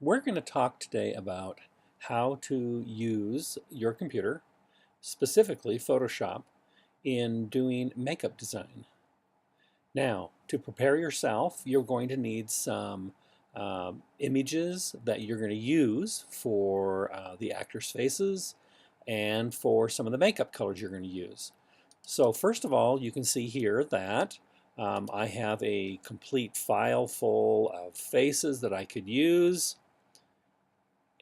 We're going to talk today about how to use your computer, specifically Photoshop, in doing makeup design. Now, to prepare yourself, you're going to need some images that you're going to use for the actors' faces and for some of the makeup colors you're going to use. So first of all, you can see here that I have a complete file full of faces that I could use.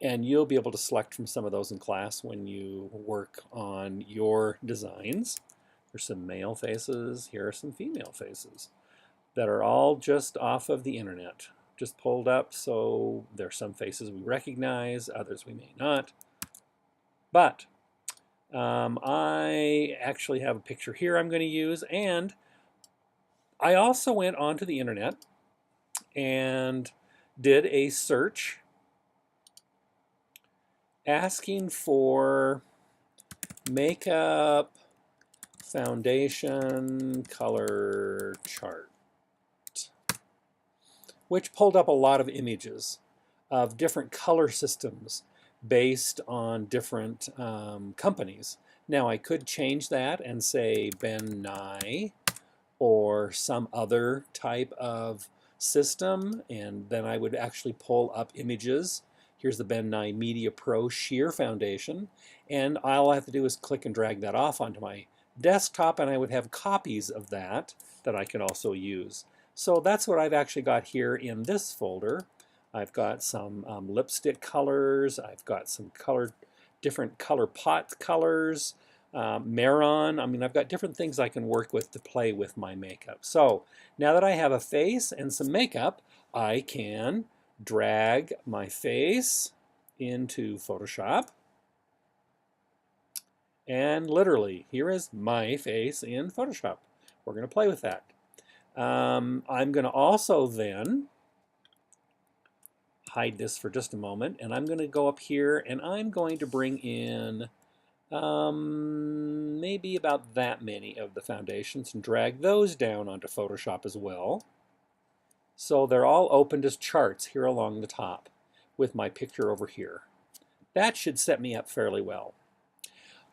And you'll be able to select from some of those in class when you work on your designs. There's some male faces, here are some female faces that are all just off of the internet, just pulled up. So there's some faces we recognize, others we may not. But I actually have a picture here I'm going to use, and I also went onto the internet and did a search asking for makeup foundation color chart, which pulled up a lot of images of different color systems based on different companies. Now I could change that and say Ben Nye or some other type of system, and then I would actually pull up images. Here's the Ben Nye Media Pro Sheer Foundation, and all I have to do is click and drag that off onto my desktop, and I would have copies of that I can also use. So that's what I've actually got here in this folder. I've got some lipstick colors, I've got some different color pot colors, Maron. I mean, I've got different things I can work with to play with my makeup. So now that I have a face and some makeup, I can drag my face into Photoshop. And literally, here is my face in Photoshop. We're going to play with that. I'm going to also then hide this for just a moment, and I'm going to go up here and I'm going to bring in maybe about that many of the foundations and drag those down onto Photoshop as well. So they're all opened as charts here along the top with my picture over here. That should set me up fairly well.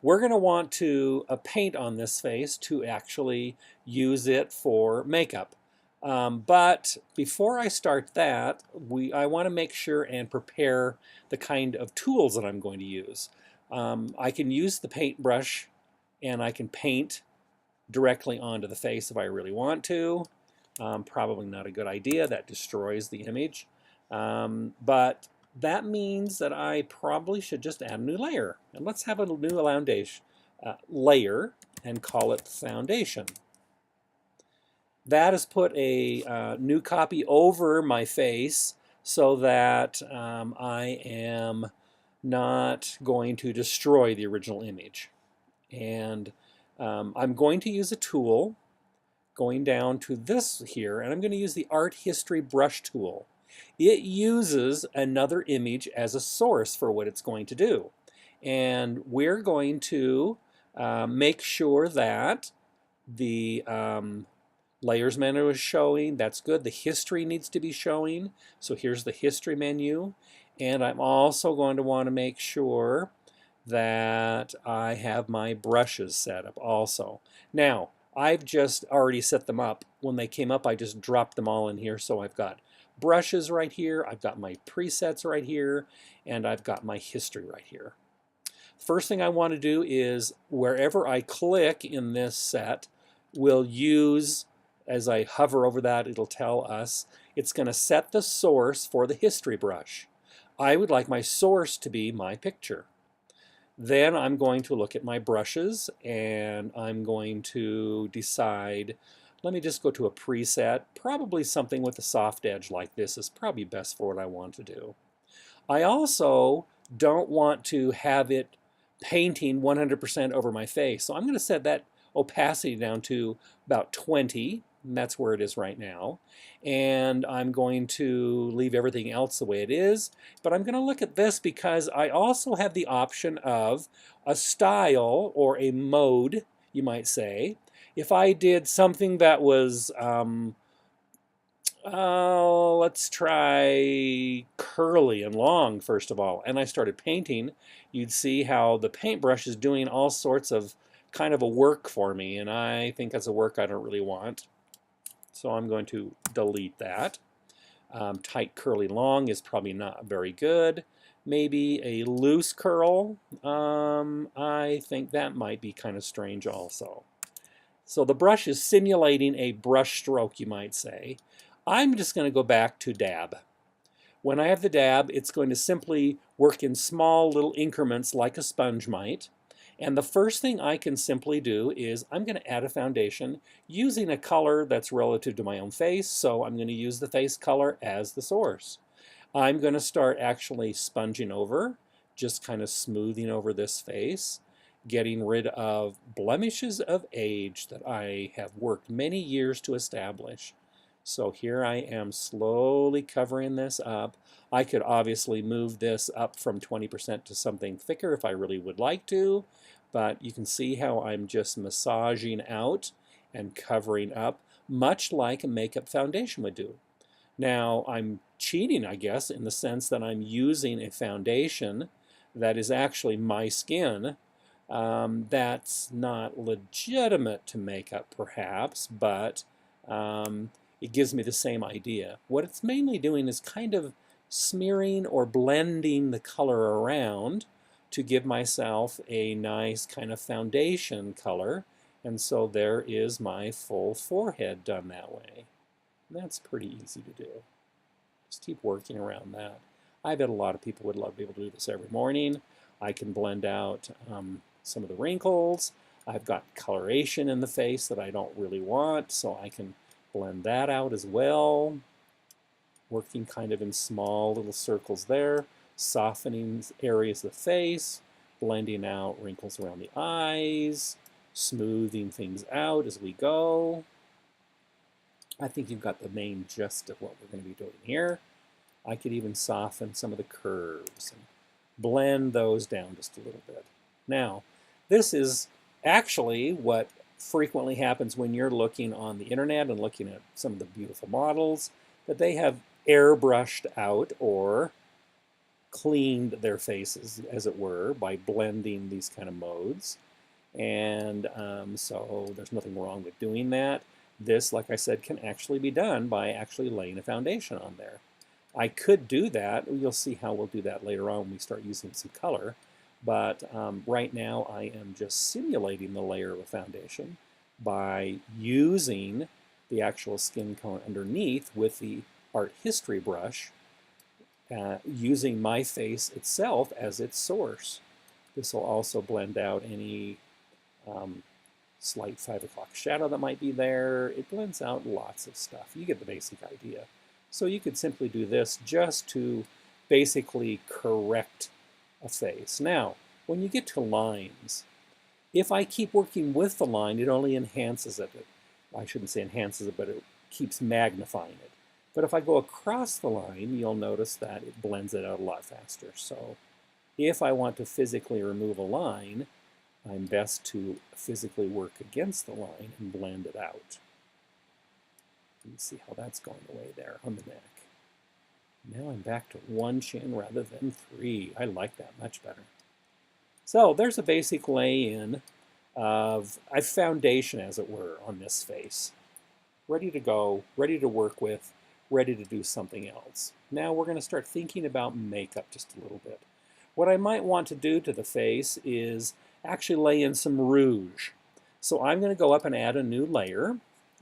We're going to want to paint on this face to actually use it for makeup. But before I start that, I want to make sure and prepare the kind of tools that I'm going to use. I can use the paintbrush and I can paint directly onto the face if I really want to. Probably not a good idea. That destroys the image. But that means that I probably should just add a new layer. And let's have a new layer and call it foundation. That has put a new copy over my face so that I am not going to destroy the original image. And I'm going to use a tool going down to this here, and I'm going to use the Art History Brush tool. It uses another image as a source for what it's going to do. And we're going to make sure that the layers menu is showing. That's good. The history needs to be showing. So here's the history menu. And I'm also going to want to make sure that I have my brushes set up also. Now, I've just already set them up. When they came up, I just dropped them all in here. So I've got brushes right here, I've got my presets right here, and I've got my history right here. First thing I want to do is wherever I click in this set, we'll use, as I hover over that, it'll tell us it's going to set the source for the history brush. I would like my source to be my picture. Then I'm going to look at my brushes and I'm going to decide, let me just go to a preset. Probably something with a soft edge like this is probably best for what I want to do. I also don't want to have it painting 100% over my face. So I'm going to set that opacity down to about 20. And that's where it is right now. And I'm going to leave everything else the way it is. But I'm going to look at this because I also have the option of a style or a mode, you might say. If I did something that was, let's try curly and long, first of all, and I started painting, you'd see how the paintbrush is doing all sorts of kind of a work for me, and I think that's a work I don't really want. So I'm going to delete that. Tight, curly, long is probably not very good. Maybe a loose curl. I think that might be kind of strange also. So the brush is simulating a brush stroke, you might say. I'm just going to go back to dab. When I have the dab, it's going to simply work in small little increments like a sponge might. And the first thing I can simply do is I'm going to add a foundation using a color that's relative to my own face. So I'm going to use the face color as the source. I'm going to start actually sponging over, just kind of smoothing over this face, getting rid of blemishes of age that I have worked many years to establish. So here I am slowly covering this up. I could obviously move this up from 20% to something thicker if I really would like to, but you can see how I'm just massaging out and covering up, much like a makeup foundation would do. Now, I'm cheating, I guess, in the sense that I'm using a foundation that is actually my skin. That's not legitimate to makeup, perhaps, but it gives me the same idea. What it's mainly doing is kind of smearing or blending the color around to give myself a nice kind of foundation color. And so there is my full forehead done that way. And that's pretty easy to do. Just keep working around that. I bet a lot of people would love to be able to do this every morning. I can blend out some of the wrinkles. I've got coloration in the face that I don't really want, so I can blend that out as well. Working kind of in small little circles there, softening areas of the face, blending out wrinkles around the eyes, smoothing things out as we go. I think you've got the main gist of what we're going to be doing here. I could even soften some of the curves and blend those down just a little bit. Now, this is actually what frequently happens when you're looking on the internet and looking at some of the beautiful models, that they have airbrushed out or cleaned their faces, as it were, by blending these kind of modes. And so there's nothing wrong with doing that. This, like I said, can actually be done by actually laying a foundation on there. I could do that. You'll see how we'll do that later on when we start using some color. But right now I am just simulating the layer of a foundation by using the actual skin tone underneath with the art history brush, using my face itself as its source. This will also blend out any slight 5 o'clock shadow that might be there. It blends out lots of stuff. You get the basic idea. So you could simply do this just to basically correct a face. Now, when you get to lines, if I keep working with the line, it only enhances it. I shouldn't say enhances it, but it keeps magnifying it. But if I go across the line, you'll notice that it blends it out a lot faster. So if I want to physically remove a line, I'm best to physically work against the line and blend it out. You see how that's going away there on the neck. Now I'm back to one chin rather than 3. I like that much better. So there's a basic lay-in of a foundation, as it were, on this face. Ready to go, ready to work with, ready to do something else. Now we're going to start thinking about makeup just a little bit. What I might want to do to the face is actually lay in some rouge. So I'm going to go up and add a new layer,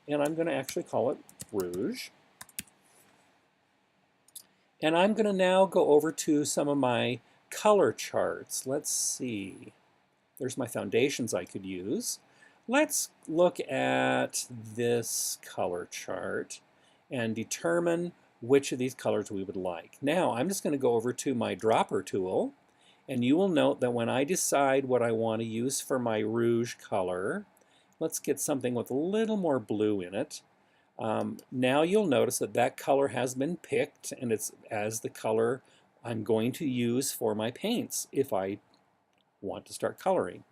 and I'm going to actually call it rouge. And I'm going to now go over to some of my color charts. Let's see. There's my foundations I could use. Let's look at this color chart and determine which of these colors we would like. Now I'm just going to go over to my dropper tool, and you will note that when I decide what I want to use for my rouge color, let's get something with a little more blue in it. Now you'll notice that that color has been picked, and it's as the color I'm going to use for my paints if I want to start coloring.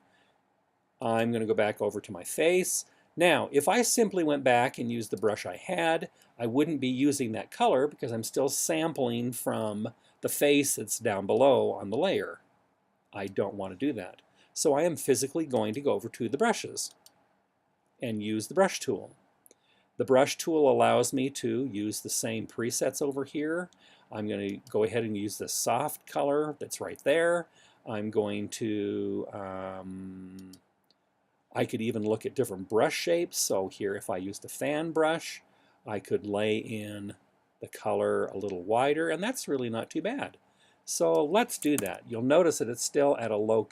I'm going to go back over to my face. Now, if I simply went back and used the brush I had, I wouldn't be using that color because I'm still sampling from the face that's down below on the layer. I don't want to do that. So I am physically going to go over to the brushes and use the brush tool. The brush tool allows me to use the same presets over here. I'm going to go ahead and use the soft color that's right there. I'm going to, I could even look at different brush shapes. So here, if I used a fan brush, I could lay in the color a little wider, and that's really not too bad. So let's do that. You'll notice that it's still at a low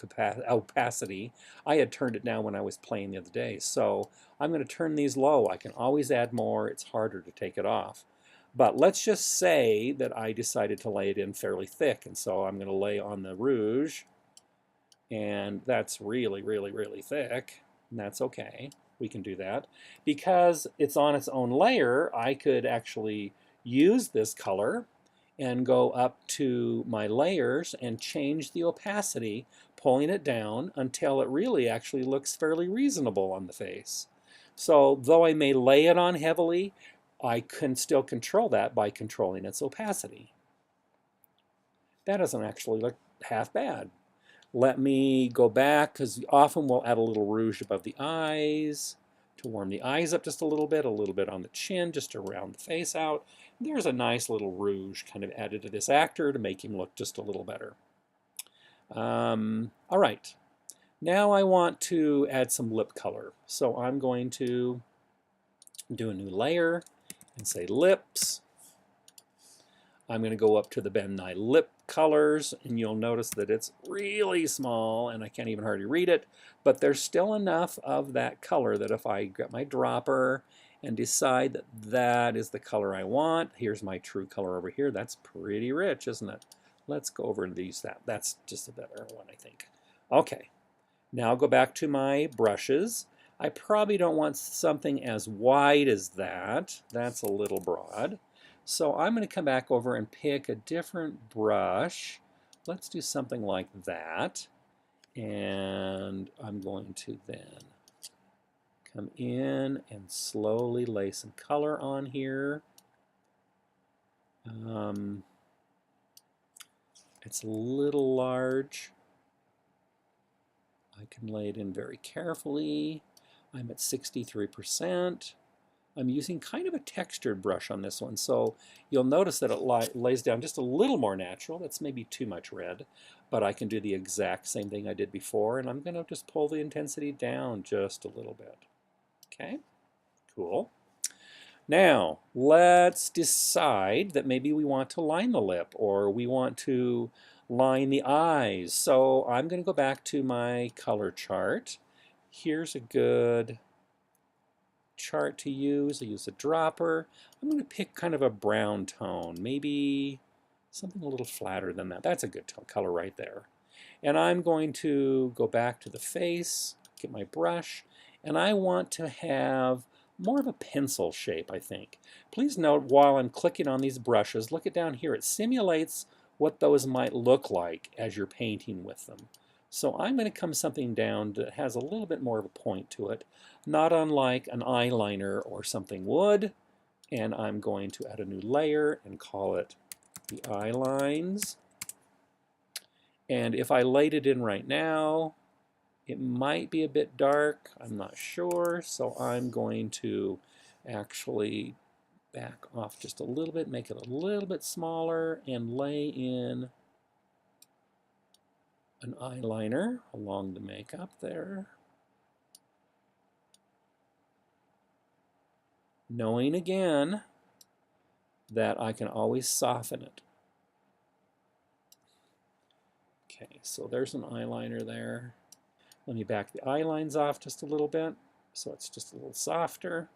opacity. I had turned it down when I was playing the other day. So I'm going to turn these low. I can always add more. It's harder to take it off. But let's just say that I decided to lay it in fairly thick. And so I'm going to lay on the rouge. And that's really, really, really thick. And that's okay. We can do that. Because it's on its own layer, I could actually use this color and go up to my layers and change the opacity, pulling it down until it really actually looks fairly reasonable on the face. So though I may lay it on heavily, I can still control that by controlling its opacity. That doesn't actually look half bad. Let me go back, because often we'll add a little rouge above the eyes to warm the eyes up just a little bit on the chin, just to round the face out. There's a nice little rouge kind of added to this actor to make him look just a little better. All right, now I want to add some lip color. So I'm going to do a new layer and say lips. I'm going to go up to the Ben Nye lip colors, and you'll notice that it's really small and I can't even hardly read it, but there's still enough of that color that if I get my dropper and decide that that is the color I want, here's my true color over here. That's pretty rich, isn't it? Let's go over and use that. That's just a better one, I think. Okay, now I'll go back to my brushes. I probably don't want something as wide as that. That's a little broad. So I'm going to come back over and pick a different brush. Let's do something like that. And I'm going to then come in and slowly lay some color on here. It's a little large. I can lay it in very carefully. I'm at 63%. I'm using kind of a textured brush on this one, so you'll notice that it lays down just a little more natural. That's maybe too much red, but I can do the exact same thing I did before, and I'm going to just pull the intensity down just a little bit. Okay, cool. Now, let's decide that maybe we want to line the lip, or we want to line the eyes. So I'm going to go back to my color chart. Here's a good chart to use. I use a dropper. I'm going to pick kind of a brown tone, maybe something a little flatter than that. That's a good color right there. And I'm going to go back to the face, get my brush, and I want to have more of a pencil shape, I think. Please note while I'm clicking on these brushes, look it down here. It simulates what those might look like as you're painting with them. So I'm going to come something down that has a little bit more of a point to it, not unlike an eyeliner or something would. And I'm going to add a new layer and call it the eye lines. And if I laid it in right now, it might be a bit dark. I'm not sure. So I'm going to actually back off just a little bit, make it a little bit smaller, and lay in an eyeliner along the makeup there. Knowing again that I can always soften it. Okay, so there's an eyeliner there. Let me back the eye lines off just a little bit so it's just a little softer.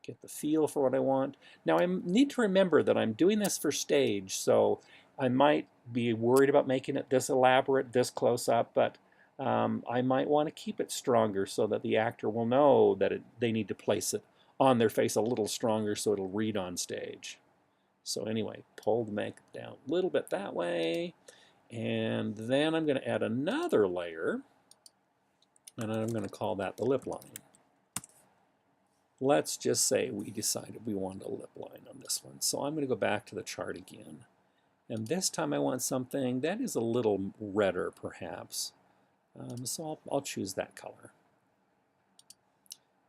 Get the feel for what I want. Now I need to remember that I'm doing this for stage, so I might be worried about making it this elaborate, this close up, but I might want to keep it stronger so that the actor will know that they need to place it on their face a little stronger so it'll read on stage. So anyway, pull the makeup down a little bit that way, and then I'm going to add another layer, and I'm going to call that the lip line. let's just say we decided we wanted a lip line on this one. So I'm going to go back to the chart again. And this time I want something that is a little redder, perhaps. So I'll choose that color.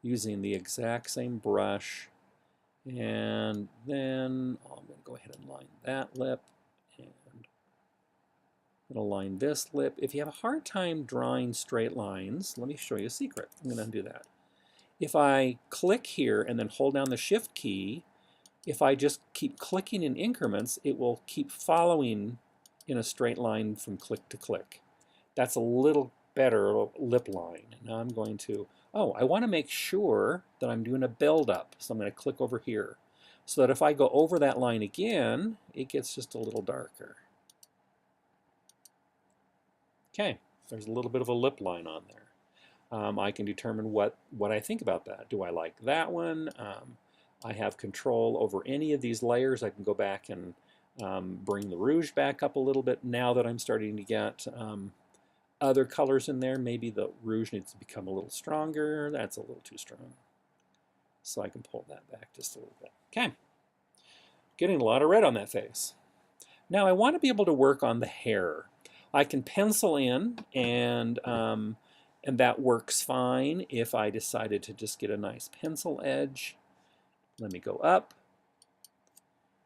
Using the exact same brush. And then I'm going to go ahead and line that lip. And I'm going to line this lip. If you have a hard time drawing straight lines, let me show you a secret. I'm going to undo that. If I click here and then hold down the Shift key, if I just keep clicking in increments, it will keep following in a straight line from click to click. That's a little better lip line. Now I'm going to, I want to make sure that I'm doing a build up. So I'm going to click over here so that if I go over that line again, it gets just a little darker. Okay, there's a little bit of a lip line on there. I can determine what I think about that. Do I like that one? I have control over any of these layers. I can go back and bring the rouge back up a little bit now that I'm starting to get other colors in there. Maybe the rouge needs to become a little stronger. That's a little too strong. So I can pull that back just a little bit. Okay, getting a lot of red on that face. Now I want to be able to work on the hair. I can pencil in and that works fine if I decided to just get a nice pencil edge. Let me go up,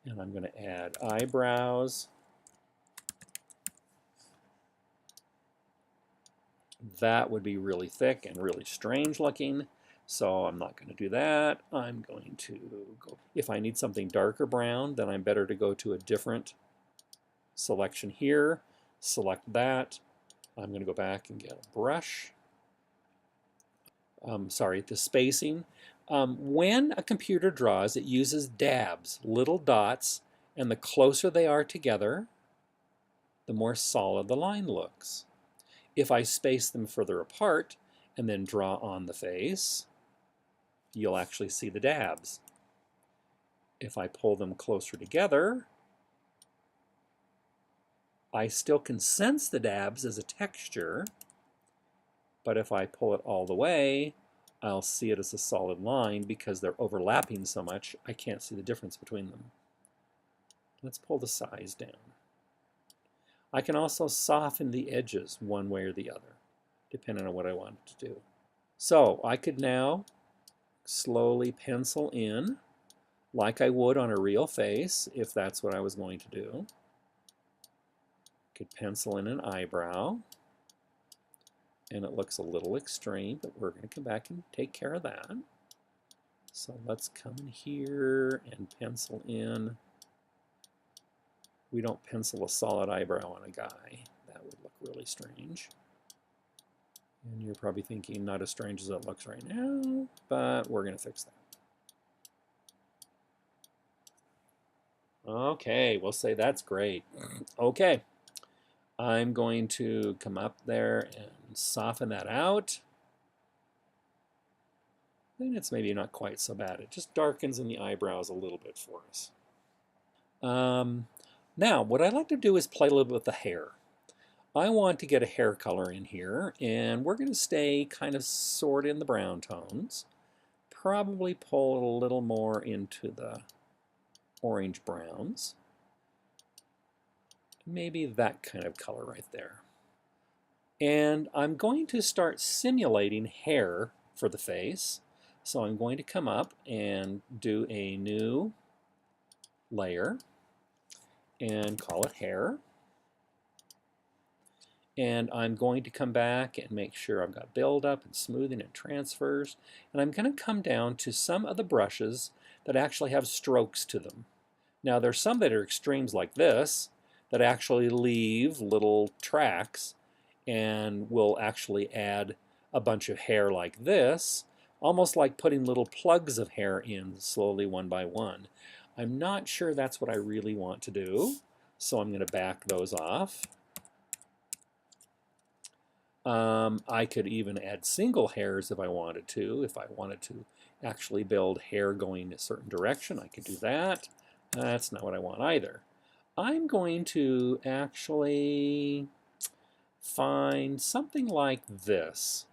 and I'm going to add eyebrows. That would be really thick and really strange looking, so I'm not going to do that. I'm going to go, if I need something darker brown, then I'm better to go to a different selection here. Select that. I'm going to go back and get a brush. The spacing. When a computer draws, it uses dabs, little dots, and the closer they are together, the more solid the line looks. If I space them further apart and then draw on the face, you'll actually see the dabs. If I pull them closer together, I still can sense the dabs as a texture, but if I pull it all the way, I'll see it as a solid line because they're overlapping so much, I can't see the difference between them. Let's pull the size down. I can also soften the edges one way or the other, depending on what I want to do. So I could now slowly pencil in like I would on a real face, if that's what I was going to do. Could pencil in an eyebrow. And it looks a little extreme, but we're going to come back and take care of that. So let's come in here and pencil in. We don't pencil a solid eyebrow on a guy. That would look really strange. And you're probably thinking not as strange as it looks right now, but we're going to fix that. Okay, we'll say that's great. Okay. I'm going to come up there and soften that out. Then it's maybe not quite so bad. It just darkens in the eyebrows a little bit for us. Now, what I'd like to do is play a little bit with the hair. I want to get a hair color in here, and we're going to stay kind of sort in the brown tones. Probably pull it a little more into the orange browns. Maybe that kind of color right there. And I'm going to start simulating hair for the face. So I'm going to come up and do a new layer and call it hair. And I'm going to come back and make sure I've got build up and smoothing and transfers. And I'm going to come down to some of the brushes that actually have strokes to them. Now there's some that are extremes like this that actually leave little tracks and will actually add a bunch of hair like this, almost like putting little plugs of hair in slowly one by one. I'm not sure that's what I really want to do, so I'm going to back those off. I could even add single hairs if I wanted to. If I wanted to actually build hair going a certain direction, I could do that. That's not what I want either. I'm going to actually find something like this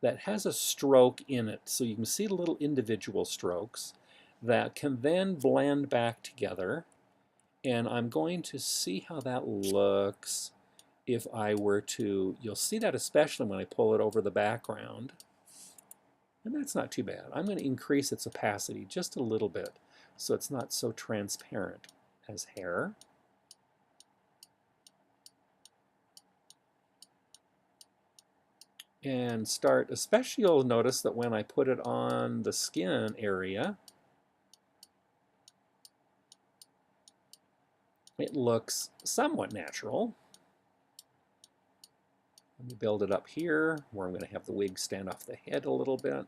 that has a stroke in it. So you can see the little individual strokes that can then blend back together. And I'm going to see how that looks if I were to, you'll see that especially when I pull it over the background. And that's not too bad. I'm going to increase its opacity just a little bit so it's not so transparent as hair. And start, especially you'll notice that when I put it on the skin area, it looks somewhat natural. Let me build it up here where I'm going to have the wig stand off the head a little bit.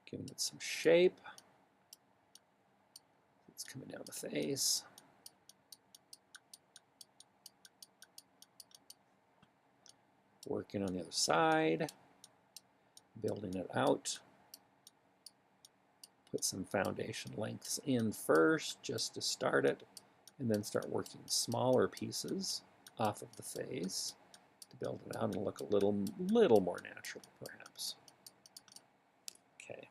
Giving it some shape. It's coming down the face. Working on the other side. Building it out. Put some foundation lengths in first just to start it, and then start working smaller pieces off of the face to build it out and look a little more natural, perhaps. Okay.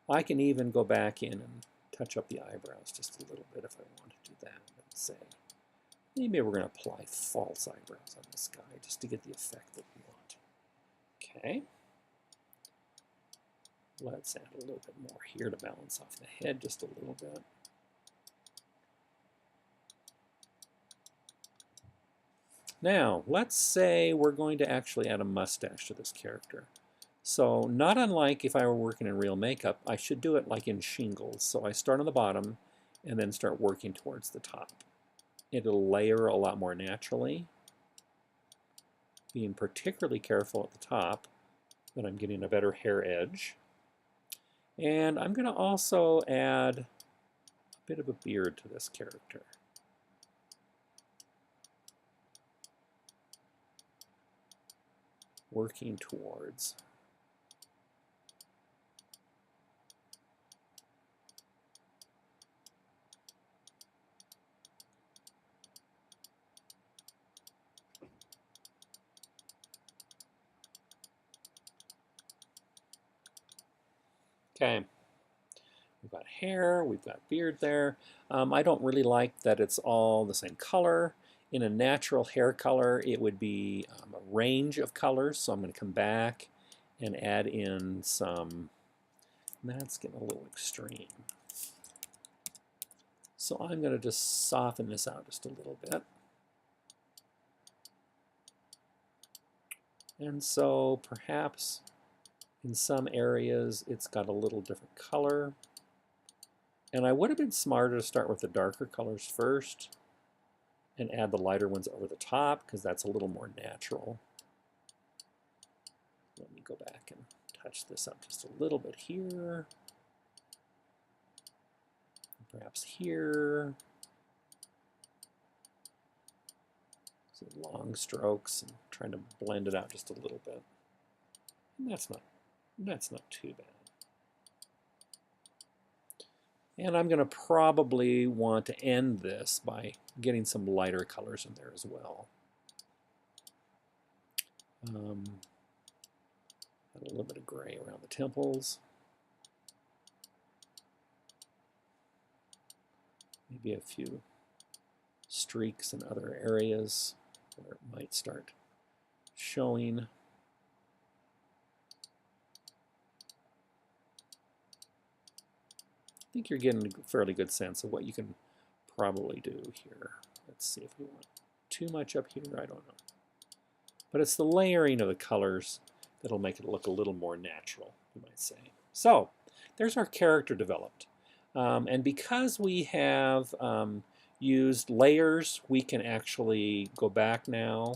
I can even go back in and touch up the eyebrows just a little bit if I want to do that. Let's say maybe we're going to apply false eyebrows on this guy just to get the effect that we want. Okay. Let's add a little bit more here to balance off the head just a little bit. Now, let's say we're going to actually add a mustache to this character. So not unlike if I were working in real makeup, I should do it like in shingles. So I start on the bottom and then start working towards the top. It'll layer a lot more naturally, being particularly careful at the top that I'm getting a better hair edge. And I'm going to also add a bit of a beard to this character. Working towards. Okay, we've got hair, we've got beard there. I don't really like that it's all the same color. In a natural hair color, it would be a range of colors, so I'm going to come back and add in some, that's getting a little extreme. So I'm going to just soften this out just a little bit. And so perhaps in some areas, it's got a little different color. And I would have been smarter to start with the darker colors first and add the lighter ones over the top, because that's a little more natural. Let me go back and touch this up just a little bit here. Perhaps here. So long strokes and trying to blend it out just a little bit. And that's not too bad. And I'm going to probably want to end this by getting some lighter colors in there as well. Add a little bit of gray around the temples. Maybe a few streaks in other areas where it might start showing. I think you're getting a fairly good sense of what you can probably do here. Let's see if we want too much up here. I don't know. But it's the layering of the colors that'll make it look a little more natural, you might say. So there's our character developed. And because we have used layers, we can actually go back now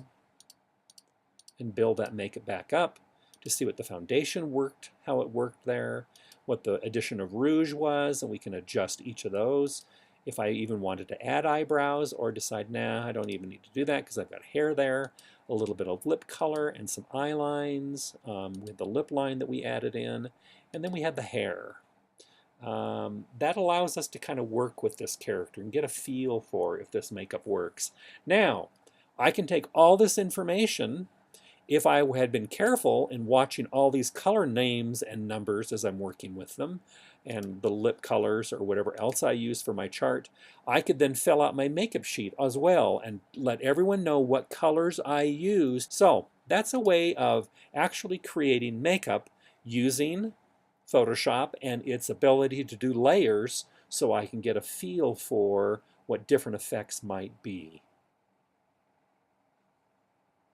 and build that, make it back up to see what the foundation worked, how it worked there, what the addition of rouge was, and we can adjust each of those. If I even wanted to add eyebrows or decide, nah, I don't even need to do that because I've got hair there, a little bit of lip color and some eye lines with the lip line that we added in, and then we had the hair. That allows us to kind of work with this character and get a feel for if this makeup works. Now, I can take all this information, if I had been careful in watching all these color names and numbers as I'm working with them, and the lip colors or whatever else I use for my chart, I could then fill out my makeup sheet as well and let everyone know what colors I used. So that's a way of actually creating makeup using Photoshop and its ability to do layers so I can get a feel for what different effects might be.